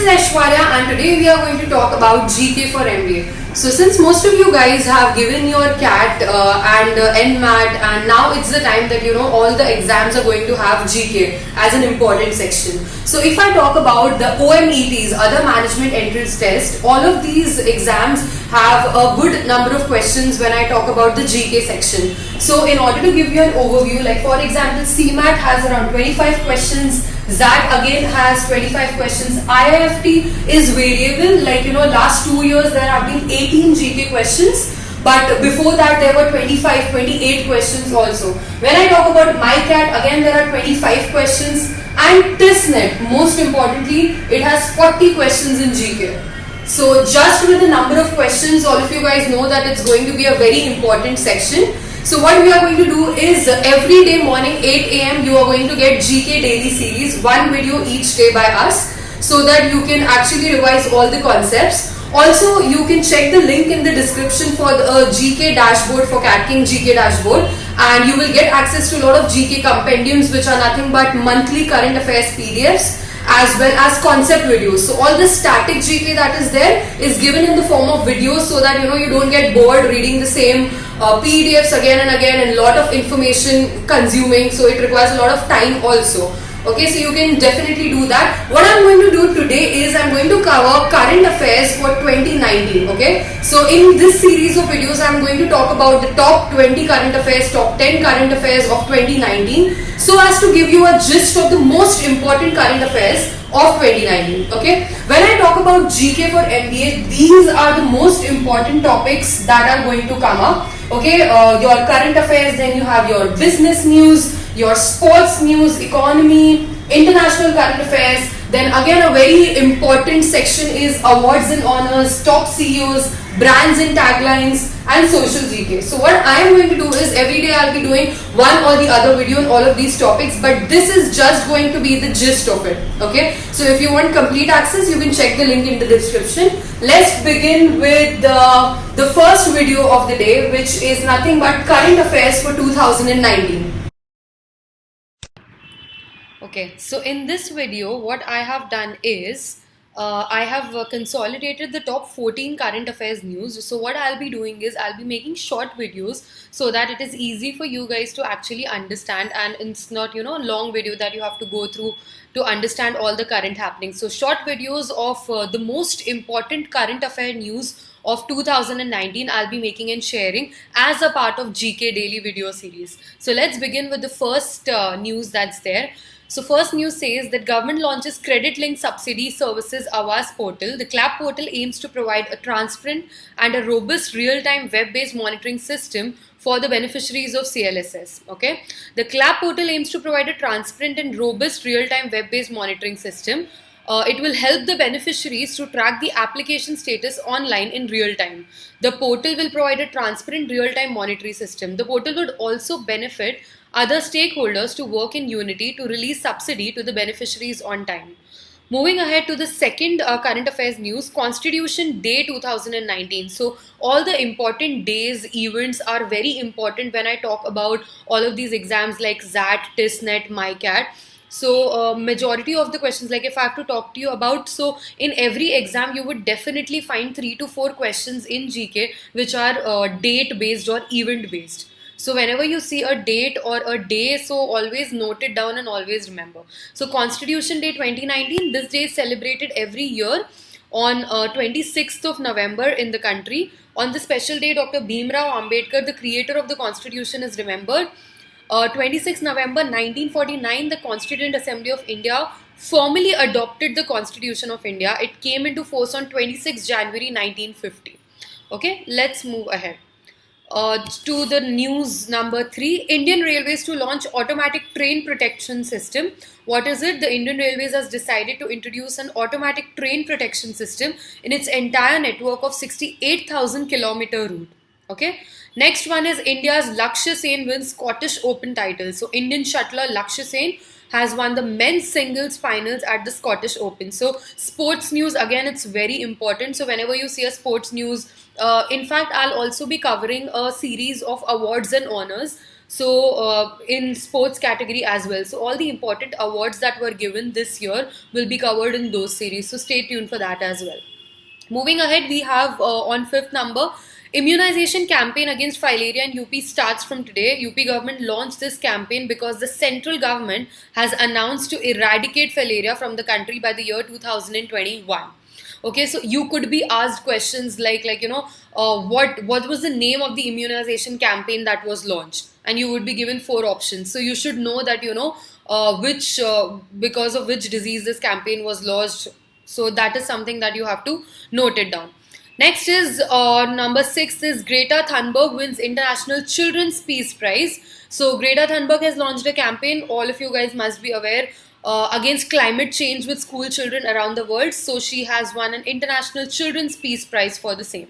is Aishwarya and today we are going to talk about GK for MBA. So since most of you guys have given your CAT and MMAT, and now it's the time that all the exams are going to have GK as an important section. So if I talk about the OMETs, other management entrance test, all of these exams have a good number of questions when I talk about the GK section. So in order to give you an overview, like for example, CMAT has around 25 questions, ZAT again has 25 questions, IIFT is variable, like last 2 years there have been 18 GK questions, but before that there were 25, 28 questions also. When I talk about MICAT, again there are 25 questions, and TISSNET, most importantly, it has 40 questions in GK. So just with the number of questions, all of you guys know that it's going to be a very important section. So what we are going to do is every day morning 8 AM you are going to get GK daily series, one video each day by us, so that you can actually revise all the concepts. Also, you can check the link in the description for the GK dashboard, for CATKing GK dashboard, and you will get access to a lot of GK compendiums, which are nothing but monthly current affairs PDFs as well as concept videos. So all the static GK that is there is given in the form of videos, so that you don't get bored reading the same PDFs again and again, and a lot of information consuming, so it requires a lot of time also. Okay, so you can definitely do that. What I'm going to do today is I'm going to cover current affairs for 2019. Okay, so in this series of videos I'm going to talk about the top 20 current affairs, top 10 current affairs of 2019, so as to give you a gist of the most important current affairs of 2019. Okay, when I talk about GK for MBA, these are the most important topics that are going to come up. Okay, your current affairs, then you have your business news, your sports news, economy, international current affairs. Then again a very important section is awards and honors, top CEOs, brands and taglines, and social GK. So what I am going to do is every day I'll be doing one or the other video on all of these topics, but this is just going to be the gist of it. Okay, so if you want complete access, you can check the link in the description. Let's begin with the first video of the day, which is nothing but current affairs for 2019. Okay, so in this video what I have done is I have consolidated the top 14 current affairs news. So what I'll be doing is I'll be making short videos so that it is easy for you guys to actually understand, and it's not a long video that you have to go through to understand all the current happenings. So short videos of the most important current affair news of 2019 I'll be making and sharing as a part of GK daily video series. So let's begin with the first news that's there. So first news says that government launches credit-linked subsidy services Awas portal. The CLAP portal aims to provide a transparent and a robust real-time web-based monitoring system for the beneficiaries of CLSS. Okay, the CLAP portal aims to provide a transparent and robust real-time web-based monitoring system. It will help the beneficiaries to track the application status online in real time. The portal will provide a transparent real-time monitoring system. The portal would also benefit other stakeholders to work in unity to release subsidy to the beneficiaries on time. Moving ahead to the second current affairs news, Constitution Day 2019. So all the important days, events are very important when I talk about all of these exams like ZAT, TISSNET, MICAT. So majority of the questions, like if I have to talk to you about, so in every exam you would definitely find 3 to 4 questions in GK which are date based or event based. So whenever you see a date or a day, so always note it down and always remember. So Constitution Day 2019, this day is celebrated every year on 26th of November in the country. On this special day, Dr. Bhimrao Ambedkar, the creator of the Constitution, is remembered. 26 November 1949, the Constituent Assembly of India formally adopted the Constitution of India. It came into force on 26 January 1950. Okay, let's move ahead. To the news number 3, Indian Railways to launch automatic train protection system. What is it? The Indian Railways has decided to introduce an automatic train protection system in its entire network of 68,000 kilometer route. Okay. Next one is India's Lakshya Sen wins Scottish Open title. So Indian shuttler Lakshya Sen has won the men's singles finals at the Scottish Open. So sports news, again, it's very important. So whenever you see a sports news, in fact, I'll also be covering a series of awards and honors. in sports category as well. So all the important awards that were given this year will be covered in those series. So stay tuned for that as well. Moving ahead, we have on fifth number, immunization campaign against filaria in UP starts from today. UP government launched this campaign because the central government has announced to eradicate filaria from the country by the year 2021. Okay, so you could be asked questions like what was the name of the immunization campaign that was launched, and you would be given four options. So you should know that which because of which disease this campaign was launched. So that is something that you have to note it down. Next is number 6 is Greta Thunberg wins International Children's Peace Prize. So Greta Thunberg has launched a campaign, all of you guys must be aware, against climate change with school children around the world. So she has won an International Children's Peace Prize for the same.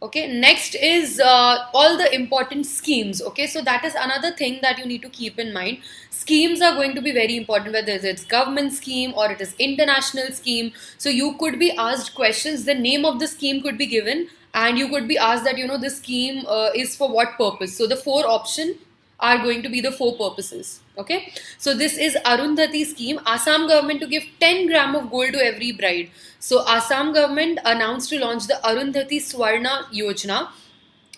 Okay, next is all the important schemes. Okay, so that is another thing that you need to keep in mind. Schemes are going to be very important, whether it's government scheme or it is international scheme. So you could be asked questions, the name of the scheme could be given, and you could be asked that this scheme is for what purpose. So the four options are going to be the four purposes. Okay, so this is Arundhati scheme. Assam government to give 10 gram of gold to every bride. So Assam government announced to launch the Arundhati Swarna Yojana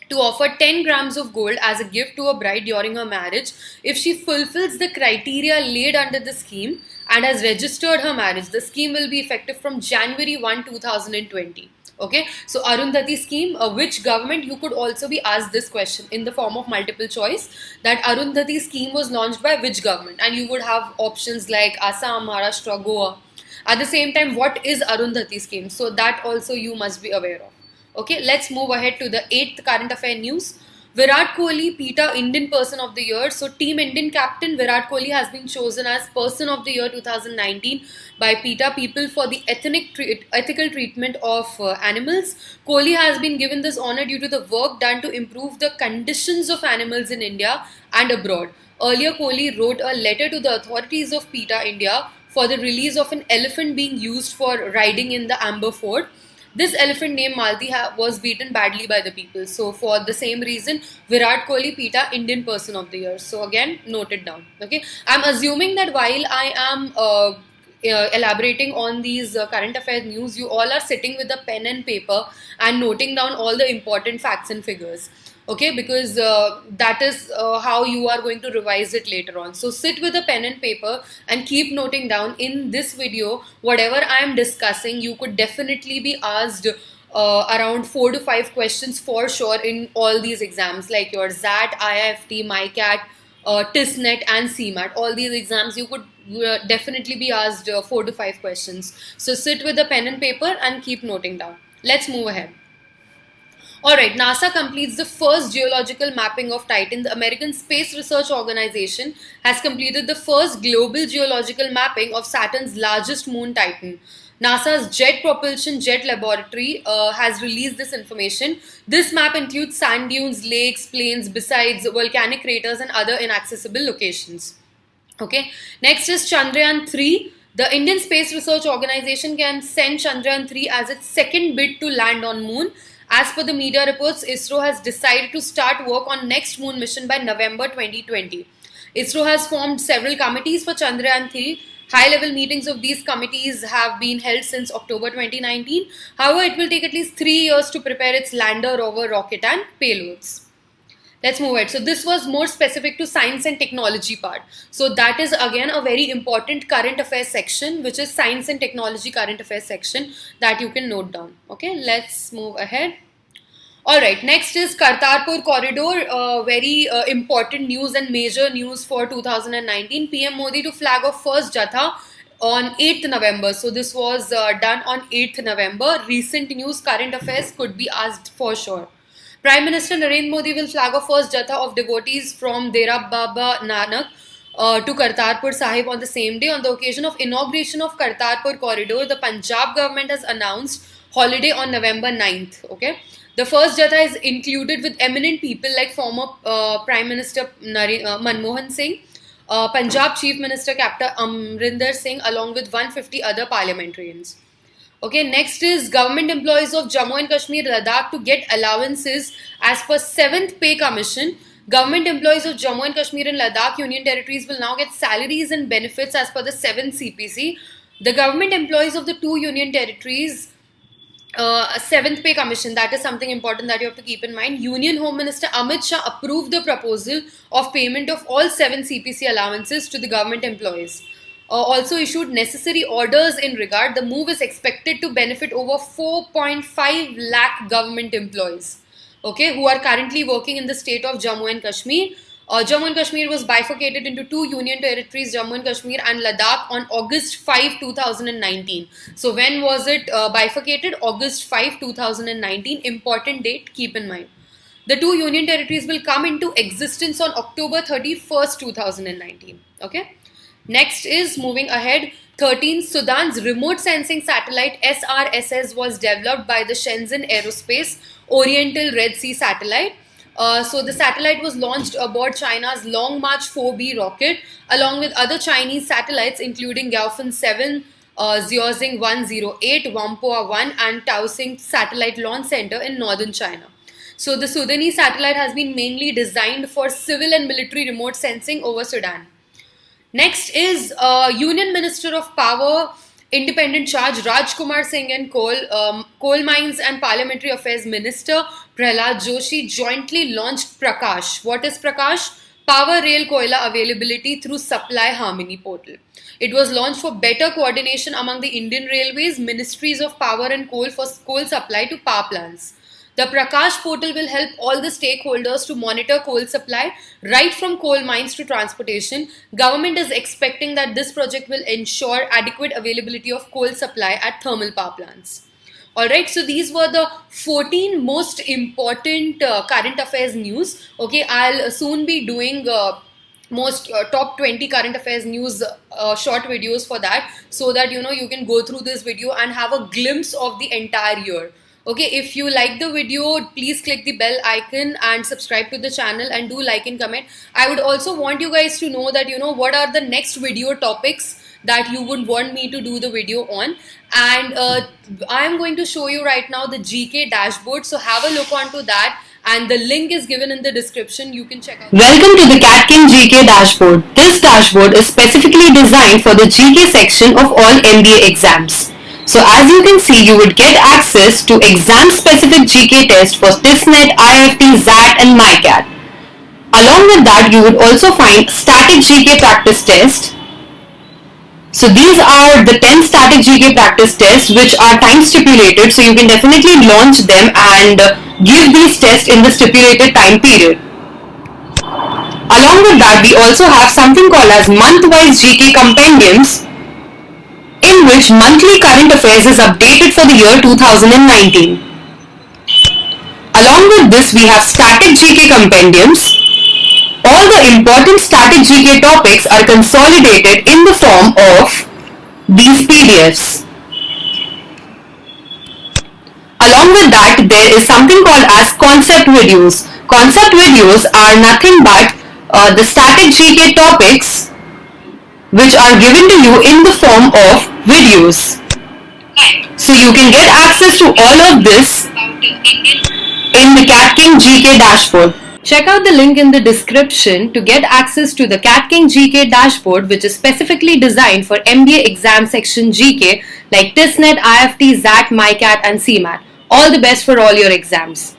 to offer 10 grams of gold as a gift to a bride during her marriage if she fulfills the criteria laid under the scheme and has registered her marriage. The scheme will be effective from January 1, 2020. Okay, so Arundhati scheme, which government, you could also be asked this question in the form of multiple choice, that Arundhati scheme was launched by which government, and you would have options like Assam, Maharashtra, Goa. At the same time, what is Arundhati scheme? So that also you must be aware of. Okay, let's move ahead to the 8th current affair news. Virat Kohli, PETA Indian Person of the Year. So Team Indian captain Virat Kohli has been chosen as Person of the Year 2019 by PETA people for the ethical treatment of animals. Kohli has been given this honor due to the work done to improve the conditions of animals in India and abroad. Earlier, Kohli wrote a letter to the authorities of PETA India for the release of an elephant being used for riding in the Amber Fort. This elephant named Maldi was beaten badly by the people. So for the same reason, Virat Kohli, PETA Indian Person of the Year. So again, note it down. Okay, I'm assuming that while I am elaborating on these current affairs news, you all are sitting with a pen and paper and noting down all the important facts and figures. Okay, because that is how you are going to revise it later on. So sit with a pen and paper and keep noting down. In this video, whatever I am discussing, you could definitely be asked around 4 to 5 questions for sure in all these exams, like your XAT, IIFT, MICAT, TISSNET and CMAT. All these exams you could definitely be asked 4 to 5 questions. So sit with a pen and paper and keep noting down. Let's move ahead. Alright, NASA completes the first geological mapping of Titan. The American Space Research Organization has completed the first global geological mapping of Saturn's largest moon, Titan. NASA's Jet Propulsion Jet Laboratory has released this information. This map includes sand dunes, lakes, plains, besides volcanic craters and other inaccessible locations. Okay, next is Chandrayaan 3. The Indian Space Research Organization can send Chandrayaan 3 as its second bid to land on moon. As per the media reports, ISRO has decided to start work on next moon mission by November 2020. ISRO has formed several committees for Chandrayaan 3. High-level meetings of these committees have been held since October 2019. However, it will take at least 3 years to prepare its lander, rover, rocket and payloads. Let's move ahead. So this was more specific to science and technology part. So that is again a very important current affairs section, which is science and technology current affairs section that you can note down. Okay, let's move ahead. Alright, next is Kartarpur Corridor, very important news and major news for 2019. PM Modi to flag off first Jatha on 8th November. So this was done on 8th November. Recent news, current affairs could be asked for sure. Prime Minister Narendra Modi will flag off first Jatha of devotees from Dera Baba Nanak to Kartarpur Sahib on the same day. On the occasion of inauguration of Kartarpur Corridor, the Punjab government has announced holiday on November 9th. Okay. The first Jatha is included with eminent people like former Prime Minister Manmohan Singh, Punjab Chief Minister Captain Amrinder Singh, along with 150 other parliamentarians. Okay, next is government employees of Jammu and Kashmir, Ladakh to get allowances as per 7th Pay Commission. Government employees of Jammu and Kashmir and Ladakh Union Territories will now get salaries and benefits as per the 7th CPC. The government employees of the 2 Union Territories 7th Pay Commission, that is something important that you have to keep in mind. Union Home Minister Amit Shah approved the proposal of payment of all 7 CPC allowances to the government employees. Also issued necessary orders in regard. The move is expected to benefit over 4.5 lakh government employees, okay, who are currently working in the state of Jammu and Kashmir. Jammu and Kashmir was bifurcated into 2 union territories, Jammu and Kashmir and Ladakh, on August 5, 2019. So when was it bifurcated? August 5, 2019. Important date, keep in mind. The 2 union territories will come into existence on October 31st, 2019. Okay. Next is, moving ahead, 13. Sudan's remote sensing satellite SRSS was developed by the Shenzhen Aerospace Oriental Red Sea satellite. So the satellite was launched aboard China's Long March 4B rocket along with other Chinese satellites including Gaofen 7, Xiaozing 108, Whampoa 1 and Taoxing Satellite Launch Center in northern China. So the Sudanese satellite has been mainly designed for civil and military remote sensing over Sudan. Next is Union Minister of Power Independent Charge Rajkumar Singh and Coal Mines and Parliamentary Affairs Minister Prahlad Joshi jointly launched Prakash. What is Prakash? Power Rail Koila Availability through Supply Harmony Portal. It was launched for better coordination among the Indian Railways, Ministries of Power and Coal for coal supply to power plants. The Prakash portal will help all the stakeholders to monitor coal supply right from coal mines to transportation. Government is expecting that this project will ensure adequate availability of coal supply at thermal power plants. Alright, so these were the 14 most important current affairs news. Okay, I'll soon be doing most top 20 current affairs news short videos for that, so that you can go through this video and have a glimpse of the entire year. Okay, if you like the video, please click the bell icon and subscribe to the channel and do like and comment. I would also want you guys to know that what are the next video topics that you would want me to do the video on, and I am going to show you right now the GK dashboard, so have a look onto that and the link is given in the description. You can check out. Welcome to the CATKing GK dashboard. This dashboard is specifically designed for the GK section of all MBA exams. So as you can see, you would get access to exam-specific GK tests for TISSNET, IIFT, XAT and MICAT. Along with that, you would also find static GK practice test. So these are the 10 static GK practice tests which are time stipulated, so you can definitely launch them and give these tests in the stipulated time period. Along with that, we also have something called as month-wise GK compendiums, in which monthly current affairs is updated for the year 2019. Along with this, we have static GK compendiums. All the important static GK topics are consolidated in the form of these PDFs. Along with that, there is something called as concept videos. Concept videos are nothing but the static GK topics which are given to you in the form of videos. So you can get access to all of this in the CATKing GK dashboard. Check out the link in the description to get access to the CATKing GK dashboard, which is specifically designed for MBA exam section GK like TISSNET, IIFT, XAT, MICAT and CMAT. All the best for all your exams.